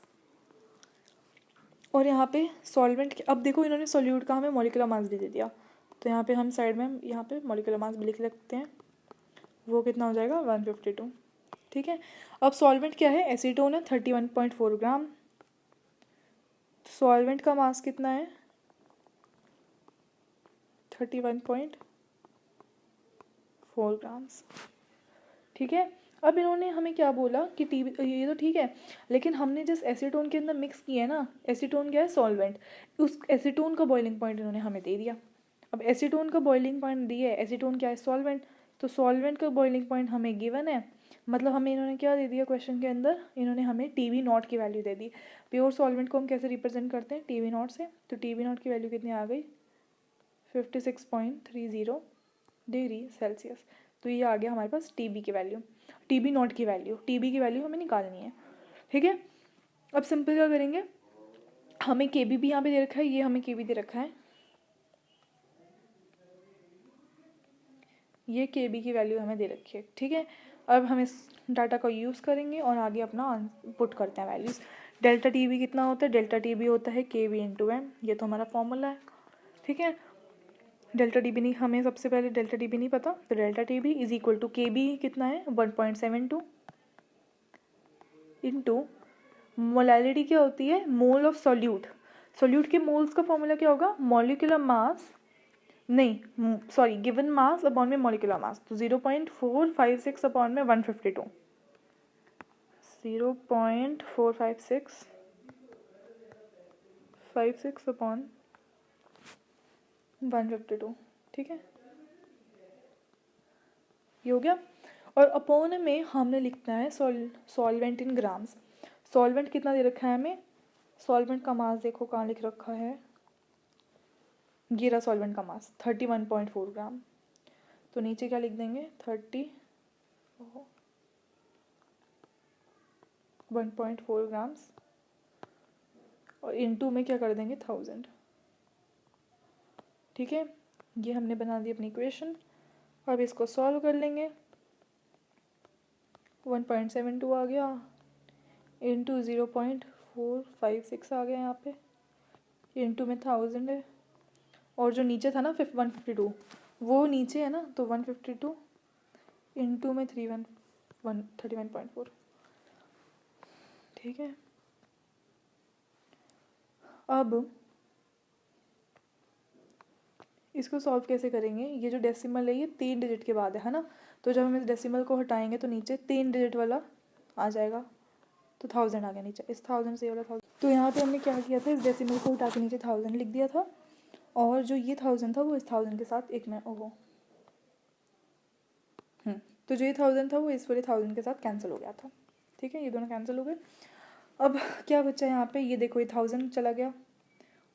और यहाँ पे सॉल्वेंट, अब देखो इन्होंने सॉल्यूट का हमें मॉलिक्यूलर मास भी दे दिया, तो यहाँ पे हम साइड में यहाँ पे मॉलिक्यूलर मास भी लिख सकते हैं, वो कितना हो जाएगा 152। ठीक है, अब सॉल्वेंट क्या है, एसीटोन है 31.4 ग्राम। सॉल्वेंट का मास कितना है 31.4 ग्राम्स। ठीक है, अब इन्होंने हमें क्या बोला कि टी, ये तो ठीक है, लेकिन हमने जिस एसीटोन के अंदर मिक्स किया है ना, एसीटोन क्या है सॉल्वेंट, उस एसीटोन का बॉइलिंग पॉइंट इन्होंने हमें दे दिया। अब एसीटोन का बॉइलिंग पॉइंट दिया है, एसीटोन क्या है सॉल्वेंट, तो सॉल्वेंट का बॉइलिंग पॉइंट हमें गिवन है, मतलब हमें इन्होंने क्या दे दिया क्वेश्चन के अंदर, इन्होंने हमें टीवी नॉट की वैल्यू दे दी। प्योर सॉल्वेंट को हम कैसे रिप्रेजेंट करते हैं, टीवी नॉट से, तो टीवी नॉट की वैल्यू कितनी आ गई 56.30 डिग्री सेल्सियस। तो ये आ गया हमारे पास टीबी की वैल्यू, टीबी नॉट की वैल्यू, टीबी की वैल्यू हमें निकालनी है। ठीक है, अब सिंपल क्या करेंगे, हमें केबी भी यहाँ पे दे रखा है, ये हमें केबी दे रखा है, ये केबी की वैल्यू हमें दे रखी है। ठीक है, अब हम इस डाटा का यूज़ करेंगे और आगे अपना पुट करते हैं वैल्यूज़। डेल्टा टीबी कितना होता है, डेल्टा टीबी होता है केबी इंटू एम, ये तो हमारा फॉर्मूला है। ठीक है, डेल्टा टी बी नहीं, हमें सबसे पहले डेल्टा टी बी नहीं पता, तो delta T B is equal to K B कितना है 1.72 इंटू मोलैलिटी क्या होती है, मोल ऑफ सॉल्यूट। सॉल्यूट के मोल्स का फॉर्मूला क्या होगा, मॉलिक्यूलर मास, नहीं सॉरी गिवन मास अपॉन में मॉलिक्यूलर मास, तो 0.456 अपॉन में 152, 0.456 अपॉन 152। ठीक है, ये हो गया। और अपॉन में हमने लिखना है सॉल्वेंट इन ग्राम्स। सॉल्वेंट कितना दे रखा है हमें, सॉल्वेंट का मास देखो कहाँ लिख रखा है, ये रहा सॉल्वेंट का मास 31.4 ग्राम, तो नीचे क्या लिख देंगे 1.4 ग्राम्स, और इनटू में क्या कर देंगे 1000। ठीक है, ये हमने बना दी अपनी इक्वेशन। अब इसको सॉल्व कर लेंगे, 1.72 आ गया इंटू 0.456 आ गया यहाँ पे, इंटू में 1000 है, और जो नीचे था ना 152 वो नीचे है ना, तो 152 इंटू में 31.4। ठीक है, अब इसको सॉल्व कैसे करेंगे, ये जो डेसिमल है ये 3 डिजिट के बाद है ना, तो जब हम इस डेसिमल को हटाएंगे तो नीचे 3 डिजिट वाला आ जाएगा, तो 1000 आ गया नीचे, इस 1000 से ये वाला 1000, तो यहाँ पे हमने क्या किया था, इस डेसिमल को हटा के नीचे 1000 लिख दिया था, और जो ये 1000 था वो इस 1000 के साथ एक में ओहो तो जो ये 1000 था वो इस वाले 1000 के साथ कैंसिल हो गया था। ठीक है, ये दोनों कैंसिल हो गए। अब क्या बचा यहाँ पे, ये देखो ये 1000 चला गया,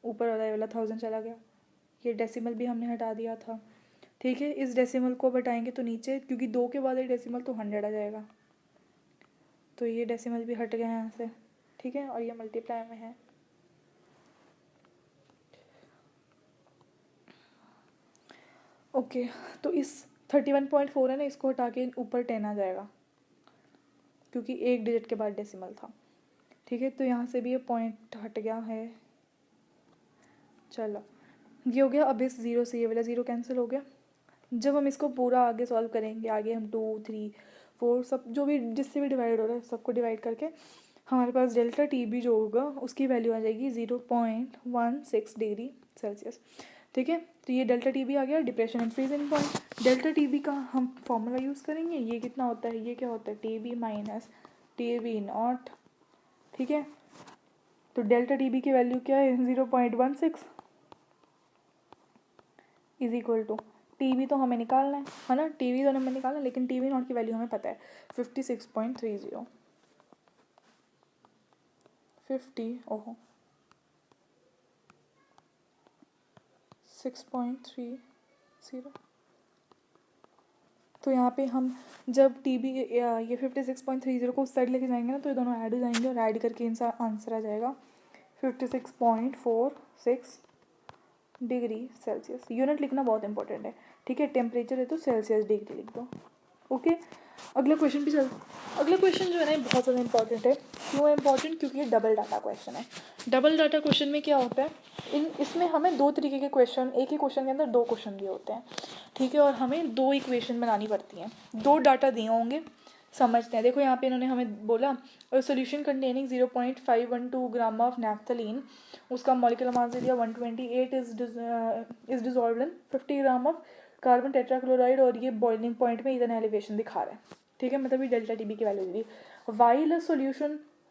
ऊपर वाला ये वाला 1000 चला गया, ये डेसिमल भी हमने हटा दिया था। ठीक है, इस डेसिमल को हटाएंगे तो नीचे, क्योंकि 2 के बाद ये डेसिमल तो 100 आ जाएगा, तो ये डेसिमल भी हट गया यहाँ से। ठीक है, और ये मल्टीप्लाई में है। ओके, तो इस 31.4 है ना, इसको हटा के ऊपर 10 आ जाएगा, क्योंकि एक डिजिट के बाद डेसिमल था। ठीक है, तो यहाँ से भी ये पॉइंट हट गया है। चलो ये हो गया, अब इस ज़ीरो से ये वाला ज़ीरो कैंसिल हो गया। जब हम इसको पूरा आगे सॉल्व करेंगे, आगे हम 2 3 4 सब जो भी जिससे भी डिवाइड हो रहा है सबको डिवाइड करके हमारे पास डेल्टा टी बी जो होगा उसकी वैल्यू आ जाएगी 0.16 डिग्री सेल्सियस। ठीक है, तो ये डेल्टा टी बी आ गया, depression and freezing point. Delta T B का हम फॉर्मूला यूज़ करेंगे, ये कितना होता है, ये क्या होता है T B minus T B naught. ठीक है, तो डेल्टा टी बी की वैल्यू क्या है 0.16 is equal to T V तो हमें निकालना है ना, टी वी तो हमें निकालना है, लेकिन टी वी नॉट की वैल्यू हमें पता है 56.30 50 ओहो 6.30। तो यहाँ पे हम जब टी बी ये 56.30 को उस साइड लेके जाएंगे ना, तो ये दोनों ऐड हो जाएंगे और ऐड करके इनका आंसर आ जाएगा 56.46 डिग्री सेल्सियस। यूनिट लिखना बहुत इंपॉर्टेंट है, ठीक है, टेम्परेचर है तो सेल्सियस डिग्री लिख दो। ओके, अगला क्वेश्चन भी चल। अगला क्वेश्चन जो है ना बहुत ज़्यादा इंपॉर्टेंट है। क्यों है इंपॉर्टेंट? क्योंकि ये डबल डाटा क्वेश्चन है। डबल डाटा क्वेश्चन में क्या होता है, इसमें हमें दो तरीके के क्वेश्चन, एक ही क्वेश्चन के अंदर दो क्वेश्चन दिए होते हैं, ठीक है, और हमें दो इक्वेशन बनानी पड़ती हैं। दो डाटा दिए होंगे, समझते हैं। देखो यहाँ पे इन्होंने हमें बोला solution containing 0.512 gram of naphthalene, उसका मॉलिक्यूलर मास दे दिया 128 is dissolved in 50 gram of carbon tetrachloride, और ये बॉइलिंग पॉइंट में इधर एलिवेशन दिखा रहा है, ठीक है, मतलब ये डेल्टा टी बी की वैल्यू दे दी।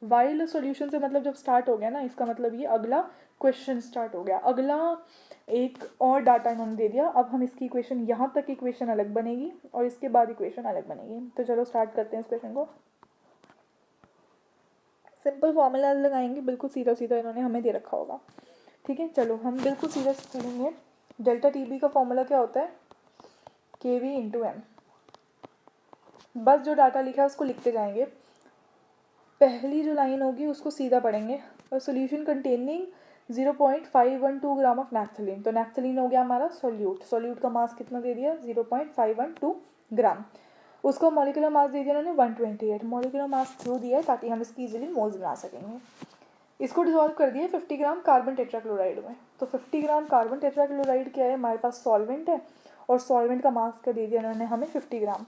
वाइल सॉल्यूशन से मतलब जब स्टार्ट हो गया ना, इसका मतलब ये अगला क्वेश्चन स्टार्ट हो गया, अगला एक और डाटा इन्होंने दे दिया। अब हम इसकी इक्वेशन, यहाँ तक इक्वेशन अलग बनेगी और इसके बाद इक्वेशन अलग बनेगी। तो चलो स्टार्ट करते हैं इस क्वेश्चन को। सिंपल फॉर्मूला लगाएंगे, बिल्कुल सीधा सीधा इन्होंने हमें दे रखा होगा, ठीक है। चलो हम बिल्कुल सीधा चलेंगे। डेल्टा टी बी का फॉर्मूला क्या होता है? के वी इंटू एम। बस जो डाटा लिखा है उसको लिखते जाएंगे, पहली जो लाइन होगी उसको सीधा पढ़ेंगे। और solution containing 0.512 gram of naphthalene, तो नैफ्थलीन हो गया हमारा सॉल्यूट का मास कितना दे दिया 0.512 ग्राम, उसको मॉलिक्यूलर मास दे दिया उन्होंने 128। मॉलिक्यूलर मास क्यों दिया है? ताकि हम इसकी इजीली मोल्स बना सकेंगे। इसको डिसॉल्व कर दिया 50 ग्राम कार्बन टेट्राक्लोराइड में। तो 50 ग्राम कार्बन टेट्राक्लोराइड क्या है? हमारे पास सॉल्वेंट है, और सॉल्वेंट का मास का दे दिया उन्होंने हमें 50 ग्राम।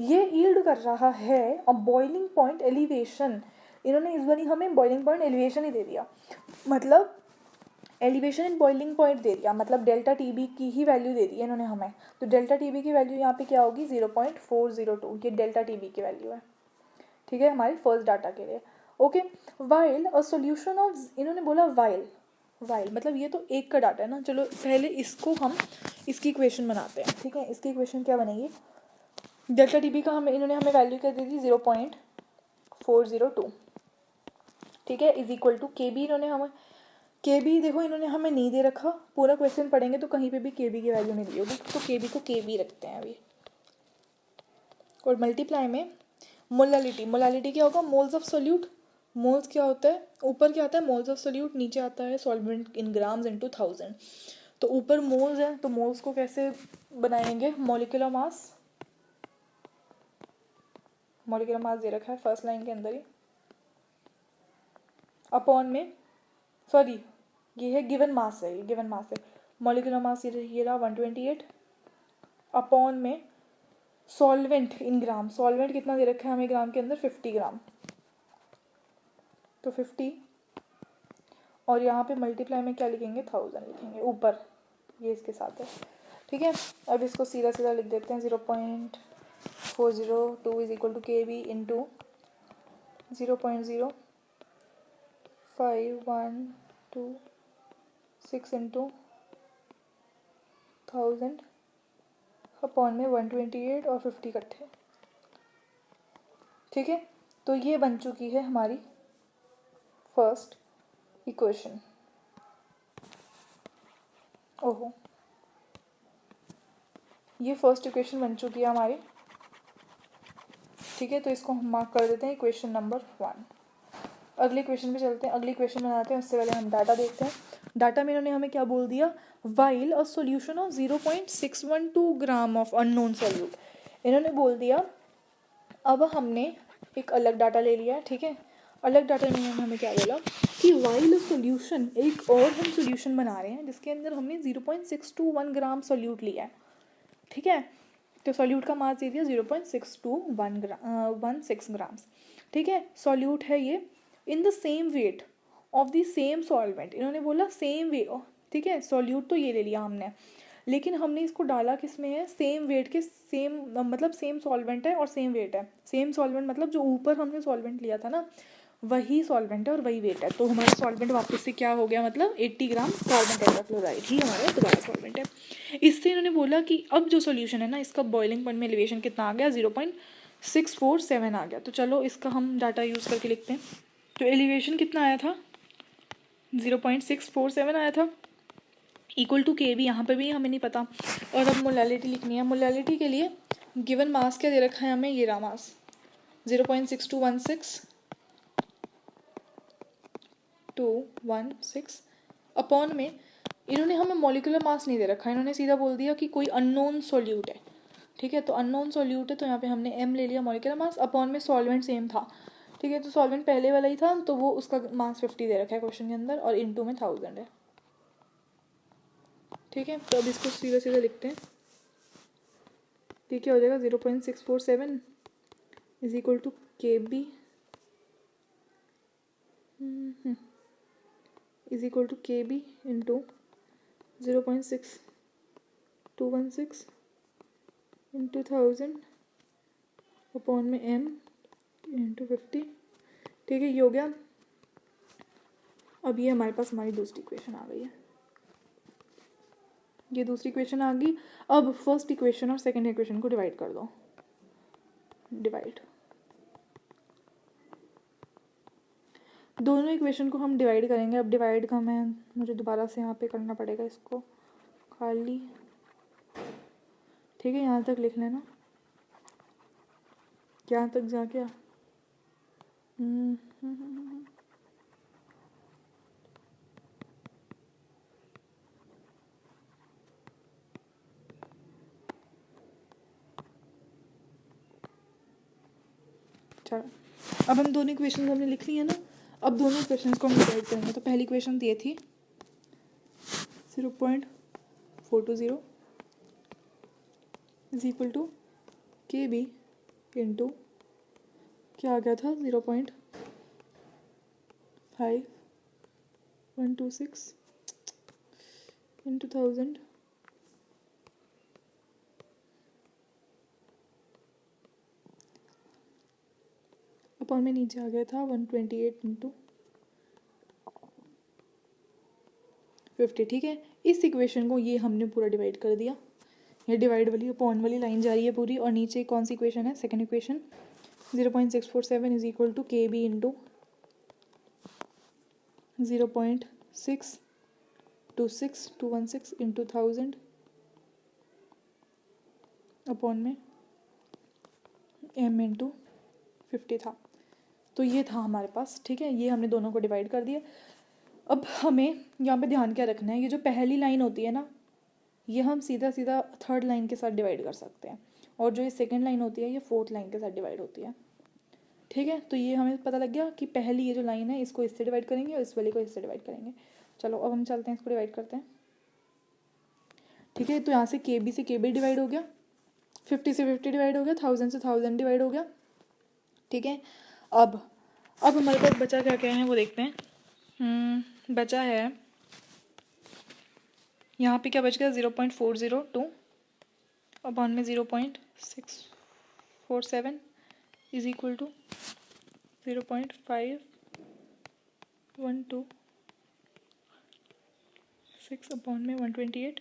ये यील्ड कर रहा है और बॉइलिंग पॉइंट एलिवेशन, इन्होंने इस बार हमें बॉइलिंग पॉइंट एलिवेशन ही दे दिया, मतलब एलिवेशन इन बॉइलिंग पॉइंट दे दिया, मतलब डेल्टा टी बी की ही वैल्यू दे दी है इन्होंने हमें। तो डेल्टा टी बी की वैल्यू यहाँ पे क्या होगी 0.402, ये डेल्टा टी बी की वैल्यू है, ठीक है, हमारे फर्स्ट डाटा के लिए। Okay, while a solution of, इन्होंने बोला वाइल मतलब ये तो एक का डाटा है ना। चलो पहले इसको हम इसकी इक्वेशन बनाते हैं, ठीक है। इसकी इक्वेशन क्या बनेगी? डेल्टा टी बी का इन्होंने हमें वैल्यू क्या दे दी 0.402, ठीक है, is equal to K B. इन्होंने हमें के बी, देखो इन्होंने हमें नहीं दे रखा, पूरा क्वेश्चन पढ़ेंगे तो कहीं पे भी के बी की वैल्यू नहीं दी होगी, तो के बी को के बी रखते हैं अभी। और मल्टीप्लाई में मोलालिटी क्या होगा? Moles of solute. मोल्स क्या होता है? ऊपर क्या आता है? मोल्स ऑफ सोल्यूट, नीचे आता है सॉल्वेंट इन ग्राम्स इनटू 1000। तो ऊपर मोल्स है, तो मोल्स को कैसे बनाएंगे? मॉलिक्यूलर मास दे रखा है फर्स्ट लाइन के अंदर ही, अपॉन में, सॉरी ये है गिवन मास है, ये गिवन मास है, मॉलिक्यूलर मास ये रहा 128, अपॉन में सॉल्वेंट इन ग्राम, सॉल्वेंट कितना दे रखा है हमें ग्राम के अंदर 50 ग्राम, तो 50, और यहाँ पे मल्टीप्लाई में क्या लिखेंगे 1000 लिखेंगे ऊपर, ये इसके साथ है, ठीक है। अब इसको सीधा सीधा लिख देते हैं 0.402 is equal to K B into 0.0512 into 1000 upon में 128 और 50 इकट्ठे, ठीक है। तो ये बन चुकी है हमारी फर्स्ट इक्वेशन। ओहो, ये फर्स्ट इक्वेशन बन चुकी है हमारी, ठीक है। तो इसको हम मार्क कर देते हैं इक्वेशन नंबर 1। अगले इक्वेशन पे चलते हैं, अगली इक्वेशन बनाते हैं, उससे पहले हम डाटा देखते हैं। डाटा में इन्होंने हमें क्या बोल दिया? While a solution of 0.612 gram of unknown solute, इन्होंने बोल दिया। अब हमने एक अलग डाटा ले लिया, ठीक है। अलग डाटा में हमें क्या बोला कि वाइल सॉल्यूशन, एक और हम सॉल्यूशन बना रहे हैं जिसके अंदर हमने 0.621 ग्राम सॉल्यूट लिया है, ठीक है। तो सॉल्यूट का मास दे दिया 0.621 ग्राम्स, ठीक है। सॉल्यूट है ये in the same weight of the same solvent, इन्होंने बोला सेम वे, ठीक है। सॉल्यूट तो ये ले लिया हमने, लेकिन हमने इसको डाला किस में है? सेम वेट के, सेम मतलब सेम सॉल्वेंट है और सेम वेट है। सेम सॉल्वेंट मतलब जो ऊपर हमने सॉल्वेंट लिया था ना, वही सॉल्वेंट है और वही वेट है, तो हमारा सॉल्वेंट वापस से क्या हो गया, मतलब 80 ग्राम कार्बन टेट्राक्लोराइड ही हमारा दोबारा सॉल्वेंट है। इससे इन्होंने बोला कि अब जो सोल्यूशन है ना, इसका बॉइलिंग पॉइंट में एलिवेशन कितना आ गया, 0.647 आ गया। तो चलो इसका हम डाटा यूज़ करके लिखते हैं। तो एलिवेशन कितना आया था, 0.647 आया था, इक्वल टू के भी, यहाँ पे भी हमें नहीं पता। और अब मोलैलिटी लिखनी है। मोलैलिटी के लिए गिवन मास क्या दे रखा है हमें, ये रहा मास 0.6216 अपॉन में इन्होंने हमें मॉलिक्यूलर मास नहीं दे रखा, इन्होंने सीधा बोल दिया कि कोई अननोन सॉल्यूट है। ठीक है, तो अननोन सॉल्यूट है, तो यहाँ पे हमने m ले लिया मॉलिक्यूलर मास, अपॉन में सॉल्वेंट सेम था। ठीक है, तो सॉल्वेंट पहले वाला ही था, तो वो उसका मास 50 दे रखा है क्वेश्चन के अंदर, और इनटू में 1000 है। ठीक है, तो अब इसको सीधा सीधा लिखते हैं। तो क्या हो जाएगा, 0.647 is equal to K B is equal to K B into 0.6216 into 1000 upon में m इंटू 50। ठीक है, ये हो गया। अब ये हमारे पास हमारी दूसरी इक्वेशन आ गई है, ये दूसरी इक्वेशन आ गई। अब फर्स्ट इक्वेशन और सेकंड इक्वेशन को डिवाइड कर दो, डिवाइड, दोनों इक्वेशन को हम डिवाइड करेंगे। अब डिवाइड का मुझे दोबारा से यहाँ पे करना पड़ेगा इसको खाली। ठीक है, यहाँ तक लिख लेना, यहाँ तक जाके चलो, अब हम दोनों इक्वेशन हमने लिख ली है ना। अब दोनों इक्वेशन को हम डिवाइड करेंगे। तो पहली इक्वेशन ये थी 0.420 is equal to K B into क्या आ गया था, 0.5126 इंटू 1000 अपॉन में नीचे आ गया था 128 इंटू 50। ठीक है, इस इक्वेशन को ये हमने पूरा डिवाइड कर दिया, ये डिवाइड वाली अपॉन वाली लाइन जा रही है पूरी। और नीचे कौन सी इक्वेशन है, second equation 0.647 is equal to K B into 0.626216 into 1000 upon में m इंटू 50 था। तो ये था हमारे पास। ठीक है, ये हमने दोनों को डिवाइड कर दिया। अब हमें यहाँ पे ध्यान क्या रखना है, ये जो पहली लाइन होती है ना, ये हम सीधा सीधा थर्ड लाइन के साथ डिवाइड कर सकते हैं, और जो ये सेकंड लाइन होती है ये फोर्थ लाइन के साथ डिवाइड होती है। ठीक है, तो ये हमें पता लग गया कि पहली ये जो लाइन है इसको इससे डिवाइड करेंगे और इस वाली को इससे डिवाइड करेंगे। चलो अब हम चलते हैं, इसको डिवाइड करते हैं। ठीक है, तो यहाँ से के बी से के बी डिवाइड हो गया, 50 से 50 डिवाइड हो गया, 1000 से 1000 डिवाइड हो गया। ठीक है, अब हमारे पास बचा क्या क्या है वो देखते हैं। बचा है यहाँ पे क्या बच गया, 0.402 अपॉन में 0.647 इज इक्वल टू 0.5126 अपॉन में 128।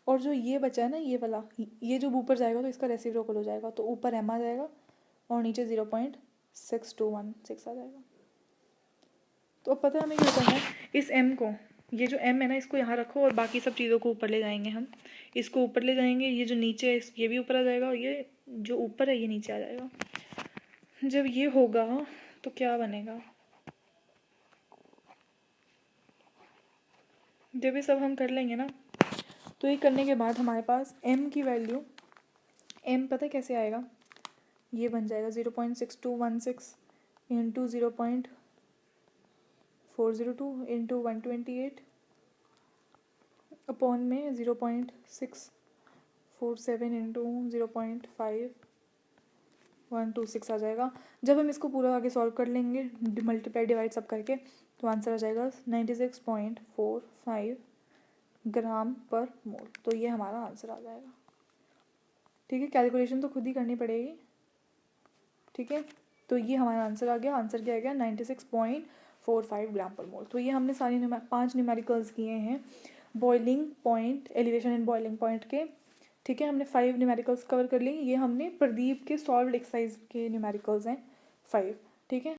और जो ये बचा है ना, ये वाला, ये जो ऊपर जाएगा तो इसका रेसिप्रोकल हो जाएगा, तो ऊपर m आ जाएगा और नीचे 0.6216 आ जाएगा। तो अब पता है हमें क्या करना है, इस m को, ये जो m है ना, इसको यहाँ रखो और बाकी सब चीज़ों को ऊपर ले जाएंगे हम। इसको ऊपर ले जाएंगे, ये जो नीचे है ये भी ऊपर आ जाएगा, और ये जो ऊपर है ये नीचे आ जाएगा। जब ये होगा तो क्या बनेगा, जब ये सब हम कर लेंगे ना, तो ये करने के बाद हमारे पास m की वैल्यू, m पता है कैसे आएगा, ये बन जाएगा 0.6216 इंटू 0.402 इंटू 128 अपॉन में 0.647 इंटू 0.5126 आ जाएगा। जब हम इसको पूरा आगे सॉल्व कर लेंगे, मल्टीप्लाई डिवाइड सब करके, तो आंसर आ जाएगा 96.45 ग्राम पर मोल। तो ये हमारा आंसर आ जाएगा। ठीक है, कैलकुलेशन तो खुद ही करनी पड़ेगी। ठीक है, तो ये हमारा आंसर आ गया। आंसर क्या आ गया? 96.45 ग्राम पर मोल। तो ये हमने सारी 5 न्यूमेरिकल्स किए हैं boiling point, elevation and boiling point के। ठीक है, हमने 5 न्यूमेरिकल्स कवर कर ली। ये हमने प्रदीप के सॉल्व्ड एक्सरसाइज के न्यूमेरिकल्स हैं 5। ठीक है।